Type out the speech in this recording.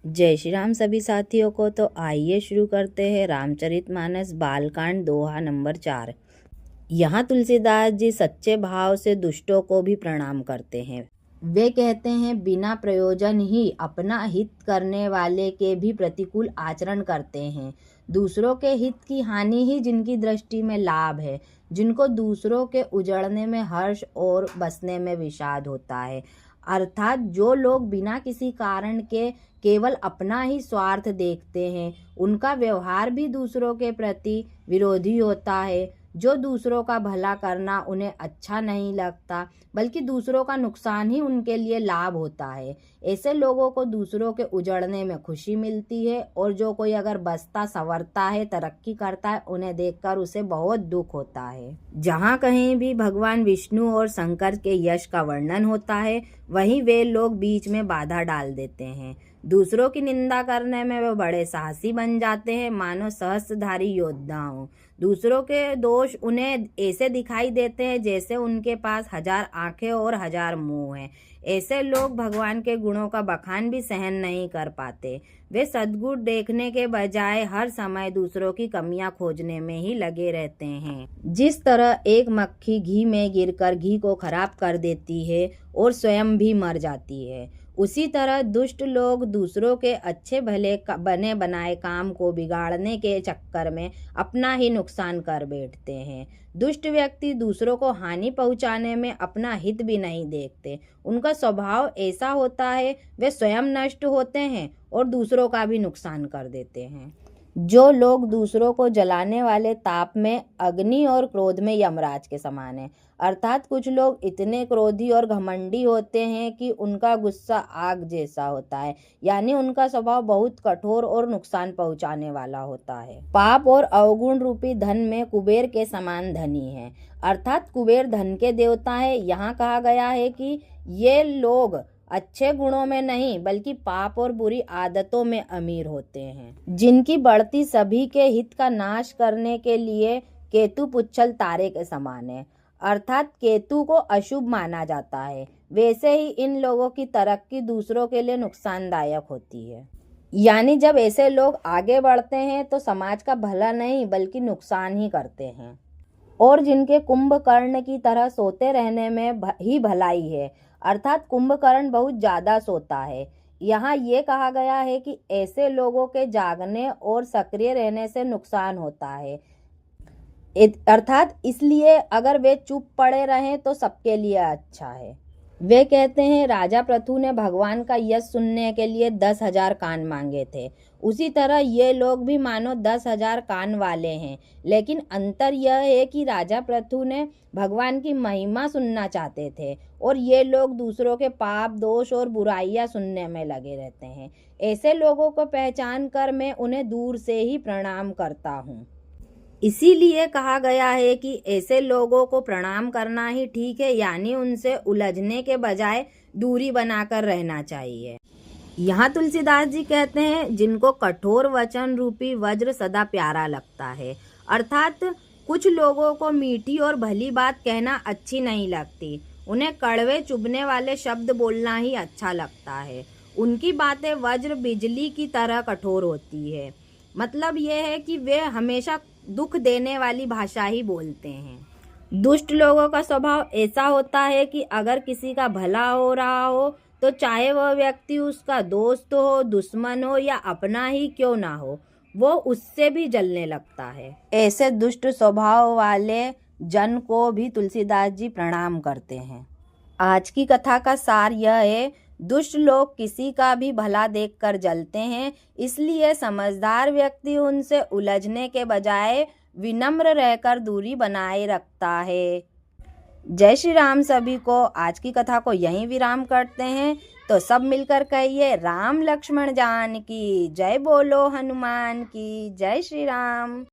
जय श्री राम सभी साथियों को। तो आइए शुरू करते हैं रामचरितमानस बालकांड दोहा नंबर 4। यहाँ तुलसीदास जी सच्चे भाव से दुष्टों को भी प्रणाम करते हैं। वे कहते हैं बिना प्रयोजन ही अपना हित करने वाले के भी प्रतिकूल आचरण करते हैं। दूसरों के हित की हानि ही जिनकी दृष्टि में लाभ है, जिनको दूसरों के उजड़ने में हर्ष और बसने में विषाद होता है। अर्थात जो लोग बिना किसी कारण के केवल अपना ही स्वार्थ देखते हैं, उनका व्यवहार भी दूसरों के प्रति विरोधी होता है। जो दूसरों का भला करना उन्हें अच्छा नहीं लगता, बल्कि दूसरों का नुकसान ही उनके लिए लाभ होता है। ऐसे लोगों को दूसरों के उजड़ने में खुशी मिलती है, और जो कोई अगर बसता संवरता है, तरक्की करता है, उन्हें देखकर उसे बहुत दुख होता है। जहाँ कहीं भी भगवान विष्णु और शंकर के यश का वर्णन होता है, वहीं वे लोग बीच में बाधा डाल देते हैं। दूसरों की निंदा करने में वे बड़े साहसी बन जाते हैं, मानो सहस्त्रधारी योद्धा हों। दूसरों के दोष उन्हें ऐसे दिखाई देते हैं जैसे उनके पास 1000 आंखें और 1000 मुंह हैं। ऐसे लोग भगवान के गुणों का बखान भी सहन नहीं कर पाते। वे सद्गुण देखने के बजाय हर समय दूसरों की कमियां खोजने में ही लगे रहते हैं। जिस तरह एक मक्खी घी में गिरकर घी को खराब कर देती है और स्वयं भी मर जाती है, उसी तरह दुष्ट लोग दूसरों के अच्छे भले बने बनाए काम को बिगाड़ने के चक्कर में अपना ही नुकसान कर बैठते हैं। दुष्ट व्यक्ति दूसरों को हानि पहुंचाने में अपना हित भी नहीं देखते। उनका स्वभाव ऐसा होता है, वे स्वयं नष्ट होते हैं और दूसरों का भी नुकसान कर देते हैं। जो लोग दूसरों को जलाने वाले ताप में अग्नि और क्रोध में यमराज के समान है। अर्थात कुछ लोग इतने क्रोधी और घमंडी होते हैं कि उनका गुस्सा आग जैसा होता है, यानी उनका स्वभाव बहुत कठोर और नुकसान पहुंचाने वाला होता है। पाप और अवगुण रूपी धन में कुबेर के समान धनी है। अर्थात कुबेर धन के देवता है। यहाँ कहा गया है कि ये लोग अच्छे गुणों में नहीं, बल्कि पाप और बुरी आदतों में अमीर होते हैं, जिनकी बढ़ती सभी के हित का नाश करने के लिए केतु पुच्छल तारे के समान है। अर्थात केतु को अशुभ माना जाता है, वैसे ही इन लोगों की तरक्की दूसरों के लिए नुकसानदायक होती है। यानी जब ऐसे लोग आगे बढ़ते हैं तो समाज का भला नहीं बल्कि नुकसान ही करते हैं, और जिनके कुंभकर्ण की तरह सोते रहने में ही भलाई है। अर्थात कुंभकर्ण बहुत ज्यादा सोता है। यहाँ ये कहा गया है कि ऐसे लोगों के जागने और सक्रिय रहने से नुकसान होता है। अर्थात इसलिए अगर वे चुप पड़े रहें तो सबके लिए अच्छा है। वे कहते हैं राजा पृथु ने भगवान का यश सुनने के लिए 10,000 कान मांगे थे। उसी तरह ये लोग भी मानो 10,000 कान वाले हैं, लेकिन अंतर यह है कि राजा पृथु ने भगवान की महिमा सुनना चाहते थे, और ये लोग दूसरों के पाप दोष और बुराइयां सुनने में लगे रहते हैं। ऐसे लोगों को पहचान कर मैं उन्हें दूर से ही प्रणाम करता हूँ। इसीलिए कहा गया है कि ऐसे लोगों को प्रणाम करना ही ठीक है, यानी उनसे उलझने के बजाय दूरी बनाकर रहना चाहिए। यहाँ तुलसीदास जी कहते हैं जिनको कठोर वचन रूपी वज्र सदा प्यारा लगता है। अर्थात कुछ लोगों को मीठी और भली बात कहना अच्छी नहीं लगती, उन्हें कड़वे चुभने वाले शब्द बोलना ही अच्छा लगता है। उनकी बातें वज्र बिजली की तरह कठोर होती है। मतलब यह है कि वे हमेशा दुख देने वाली भाषा ही बोलते हैं। दुष्ट लोगों का स्वभाव ऐसा होता है कि अगर किसी का भला हो रहा हो तो चाहे वह व्यक्ति उसका दोस्त हो, दुश्मन हो या अपना ही क्यों ना हो, वो उससे भी जलने लगता है। ऐसे दुष्ट स्वभाव वाले जन को भी तुलसीदास जी प्रणाम करते हैं। आज की कथा का सार यह है, दुष्ट लोग किसी का भी भला देखकर जलते हैं, इसलिए समझदार व्यक्ति उनसे उलझने के बजाय विनम्र रहकर दूरी बनाए रखता है। जय श्री राम सभी को। आज की कथा को यहीं विराम करते हैं, तो सब मिलकर कहिए राम लक्ष्मण जानकी जय, बोलो हनुमान की जय। श्री राम।